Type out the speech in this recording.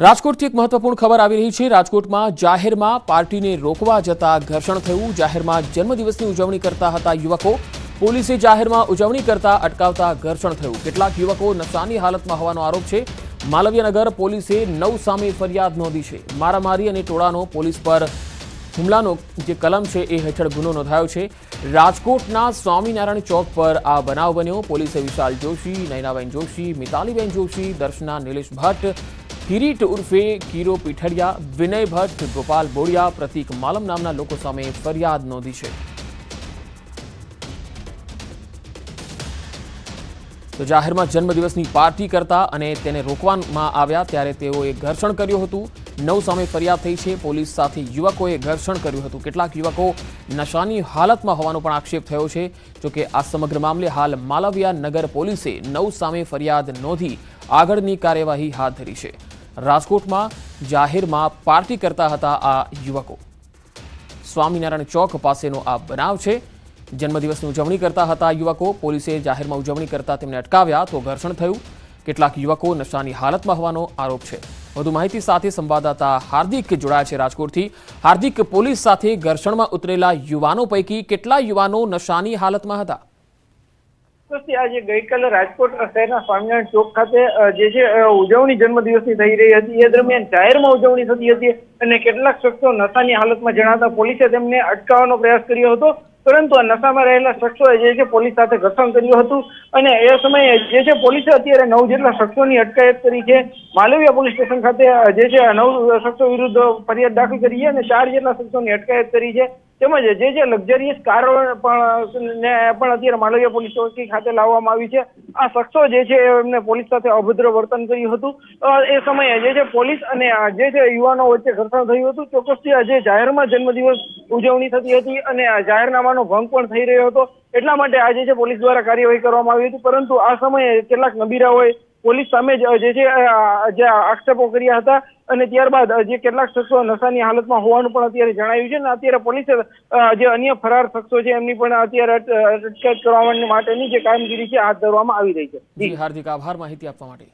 રાજકોટથી એક મહત્વપૂર્ણ ખબર આવી રહી છે। રાજકોટમાં જાહેરમાં પાર્ટીને રોકવા જતા ઘર્ષણ થયું। જાહેરમાં જન્મદિવસની ઉજવણી કરતા હતા યુવકો। પોલીસે જાહેરમાં ઉજવણી કરતા અટકાવતા ઘર્ષણ થયું। કેટલાક યુવકો નશાની હાલતમાં હોવાનો આરોપ છે। માલવીયાનગર પોલીસે 9 સામે ફરિયાદ નોંધી છે। મારામારી અને ટોળાનો પોલીસ પર હુમલાનો જે કલમ છે એ હેઠળ ગુનો નોંધાયો છે। રાજકોટના સ્વામિનારાયણ ચોક પર આ બનાવ બન્યો। પોલીસે વિશાલ જોશી, નયનાબેન જોશી, મિતાલીબેન જોશી, દર્શના નિલેશ ભટ્ટ, કિરીટ ઉર્ફે કીરો પીઠડિયા, વિનય ભટ્ટ, ગોપાલ બોડિયા, પ્રતીક માલમ નામના લોકો સામે ફરિયાદ નોંધી છે। તો જાહેરમાં જન્મદિવસની પાર્ટી કરતા અને તેને રોકવામાં આવ્યા ત્યારે તેઓએ ઘર્ષણ કર્યું હતું। 9 સામે ફરિયાદ થઈ છે। પોલીસ સાથે યુવકોએ ઘર્ષણ કર્યું હતું। કેટલાક યુવકો નશાની હાલતમાં હોવાનો પણ આક્ષેપ થયો છે। જોકે આ સમગ્ર મામલે હાલ માલવીયાનગર પોલીસે 9 સામે ફરિયાદ નોંધી આગળની કાર્યવાહી હાથ ધરી છે। રાજકોટમાં જાહેરમાં પાર્ટી કરતા હતા આ યુવકો। સ્વામિનારાયણ ચોક પાસેનો આ બનાવ છે। જન્મદિવસની ઉજવણી કરતા હતા યુવકો। પોલીસે જાહેરમાં ઉજવણી કરતા તેમને અટકાવ્યા તો ઘર્ષણ થયું। કેટલાક યુવકો નશાની હાલતમાં હોવાનો આરોપ છે। વધુ માહિતી સાથે સંવાદદાતા હાર્દિક જોડાયા છે રાજકોટથી। હાર્દિક, પોલીસ સાથે ઘર્ષણમાં ઉતરેલા યુવાનો પૈકી કેટલા યુવાનો નશાની હાલતમાં હતા? આજે ગઈકાલે રાજકોટ શહેરના સ્વામિનારાયણ ચોક ખાતે જે છે ઉજવણી જન્મદિવસની થઈ રહી હતી। એ દરમિયાન જાહેરમાં ઉજવણી થતી હતી અને કેટલાક શખ્સો નશાની હાલતમાં જણાતા પોલીસે તેમને અટકાવવાનો પ્રયાસ કર્યો હતો, પરંતુ આ નશામાં રહેલા શખ્સોએ જે છે પોલીસ સાથે ઘર્ષણ કર્યું હતું અને એ સમયે જે છે પોલીસે અત્યારે 9 જેટલા શખ્સોની અટકાયત કરી છે। માલવીયા પોલીસ સ્ટેશન ખાતે જે છે 9 શખ્સો વિરુદ્ધ ફરિયાદ દાખલ કરી છે અને 4 જેટલા શખ્સોની અટકાયત કરી છે। તેમજ જે છે લક્ઝરિયસ કારો પણ અત્યારે માલવીયા પોલીસ ચોકી ખાતે લાવવામાં આવી છે। આ શખ્સો જે છે એમને પોલીસ સાથે અભદ્ર વર્તન કર્યું હતું। એ સમયે જે છે પોલીસ અને જે છે યુવાનો વચ્ચે ઘર્ષણ થયું હતું। ચોક્કસથી આજે જાહેરમાં જન્મદિવસ ઉજવણી થતી હતી અને જાહેરનામાનો ભંગ પણ થઈ રહ્યો હતો, એટલા માટે આજે છે પોલીસ દ્વારા કાર્યવાહી કરવામાં આવી હતી। પરંતુ આ સમયે કેટલાક નબીરાઓએ પોલીસ સામે જે છે જે આક્ષેપો કર્યા હતા અને ત્યારબાદ જે કેટલાક શખ્સો નશાની હાલતમાં હોવાનું પણ અત્યારે જણાવ્યું છે અને અત્યારે પોલીસે જે અન્ય ફરાર શખ્સો છે એમની પણ અત્યારે અટકાયત કરવા માટેની જે કામગીરી છે હાથ ધરવામાં આવી રહી છે। જી હાર્દિક, આભાર માહિતી આપવા માટે।